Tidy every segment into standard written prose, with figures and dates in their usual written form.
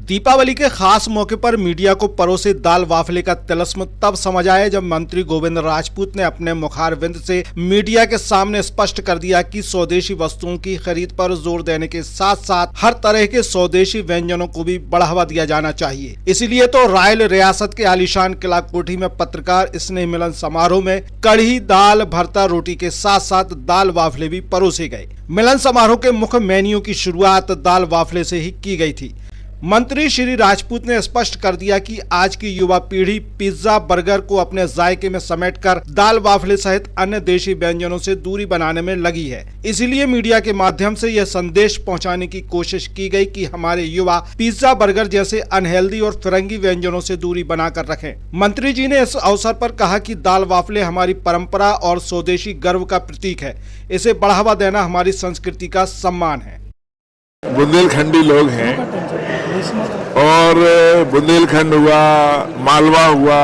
दीपावली के खास मौके पर मीडिया को परोसे दाल वाफले का तिलस्म तब समझ आया जब मंत्री गोविंद राजपूत ने अपने मुखारविंद से मीडिया के सामने स्पष्ट कर दिया कि स्वदेशी वस्तुओं की खरीद पर जोर देने के साथ साथ हर तरह के स्वदेशी व्यंजनों को भी बढ़ावा दिया जाना चाहिए। इसीलिए तो रायल रियासत के आलीशान किला कोठी में पत्रकार स्नेह मिलन समारोह में कढ़ी, दाल, भरता, रोटी के साथ साथ दाल वाफले भी परोसे गए। मिलन समारोह के मुख्य मेन्यू की शुरुआत दाल वाफले से ही की गई थी। मंत्री श्री राजपूत ने स्पष्ट कर दिया कि आज की युवा पीढ़ी पिज्जा, बर्गर को अपने जायके में समेटकर दाल वाफले सहित अन्य देशी व्यंजनों से दूरी बनाने में लगी है। इसीलिए मीडिया के माध्यम से यह संदेश पहुंचाने की कोशिश की गई कि हमारे युवा पिज्जा, बर्गर जैसे अनहेल्दी और फिरंगी व्यंजनों से दूरी बनाकर रखें। मंत्री जी ने इस अवसर पर कहा कि दाल वाफले हमारी परंपरा और स्वदेशी गर्व का प्रतीक है। इसे बढ़ावा देना हमारी संस्कृति का सम्मान है। बुंदेलखंडी लोग हैं और बुंदेलखंड हुआ, मालवा हुआ,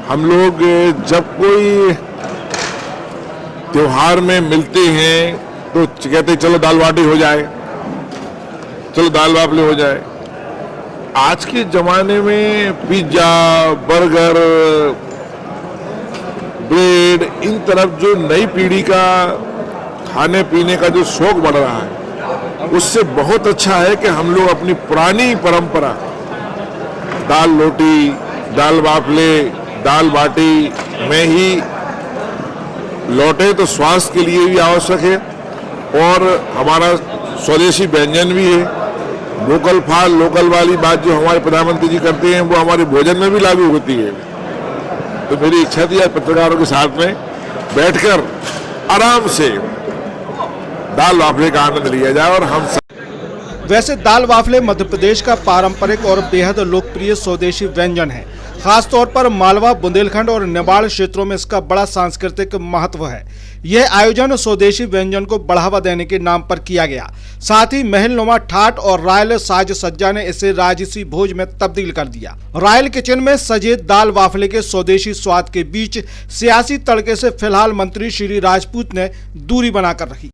हम लोग जब कोई त्योहार में मिलते हैं तो कहते चलो दाल बाटी हो जाए, चलो दाल वाफले हो जाए। आज के जमाने में पिज्जा, बर्गर, ब्रेड, इन तरफ जो नई पीढ़ी का खाने पीने का जो शौक बढ़ रहा है, उससे बहुत अच्छा है कि हम लोग अपनी पुरानी परंपरा दाल रोटी, दाल वाफले, दाल बाटी में ही लौटे तो स्वास्थ्य के लिए भी आवश्यक है और हमारा स्वदेशी व्यंजन भी है। वोकल फॉर लोकल वाली बात जो हमारे प्रधानमंत्री जी करते हैं वो हमारे भोजन में भी लागू होती है। तो मेरी इच्छा थी आज पत्रकारों के साथ में बैठकर आराम से दाल वाफले का आनंद लिया जाए और हम वैसे दाल वाफले मध्य प्रदेश का पारंपरिक और बेहद लोकप्रिय स्वदेशी व्यंजन है। खास तौर पर मालवा, बुंदेलखंड और निमाड़ क्षेत्रों में इसका बड़ा सांस्कृतिक महत्व है। यह आयोजन स्वदेशी व्यंजन को बढ़ावा देने के नाम पर किया गया। साथ ही महलनुमा ठाट और रायल साज सज्जा ने इसे राजसी भोज में तब्दील कर दिया। रायल किचन में सजे दाल वाफले के स्वदेशी स्वाद के बीच सियासी तड़के से फिलहाल मंत्री श्री राजपूत ने दूरी बनाकर रखी।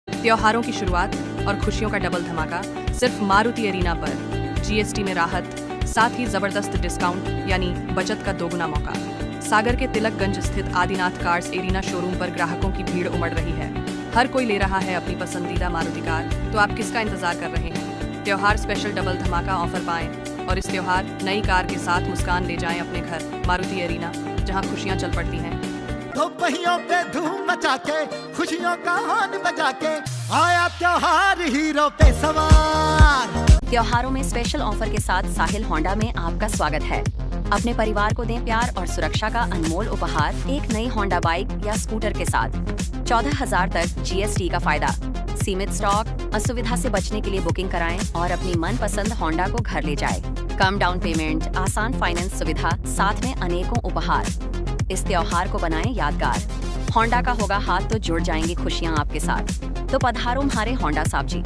त्योहारों की शुरुआत और खुशियों का डबल धमाका सिर्फ मारुति एरीना पर। जीएसटी में राहत, साथ ही जबरदस्त डिस्काउंट यानी बचत का दोगुना मौका। सागर के तिलकगंज स्थित आदिनाथ कार्स एरीना शोरूम पर ग्राहकों की भीड़ उमड़ रही है। हर कोई ले रहा है अपनी पसंदीदा मारुति कार, तो आप किसका इंतजार कर रहे हैं? त्योहार स्पेशल डबल धमाका ऑफर पाएं और इस त्योहार नई कार के साथ मुस्कान ले जाएं अपने घर। मारुति एरीना, जहां खुशियां चल पड़ती हैं। तो पहियों पे धूम मचा के, खुशियों का हॉर्न बजा के, आया त्योहार हीरो पे सवार। त्योहारों में स्पेशल ऑफर के साथ साहिल होंडा में आपका स्वागत है। अपने परिवार को दें प्यार और सुरक्षा का अनमोल उपहार एक नई होंडा बाइक या स्कूटर के साथ। 14,000 तक जीएसटी का फायदा। सीमित स्टॉक, असुविधा से बचने के लिए बुकिंग कराएं और अपनी मनपसंद होंडा को घर ले जाएं। कम डाउन पेमेंट, आसान फाइनेंस सुविधा, साथ में अनेकों उपहार। इस त्योहार को बनाएं यादगार। होंडा का होगा हाथ तो जुड़ जाएंगी खुशियां आपके साथ। तो पधारो हमारे होंडा साहब जी।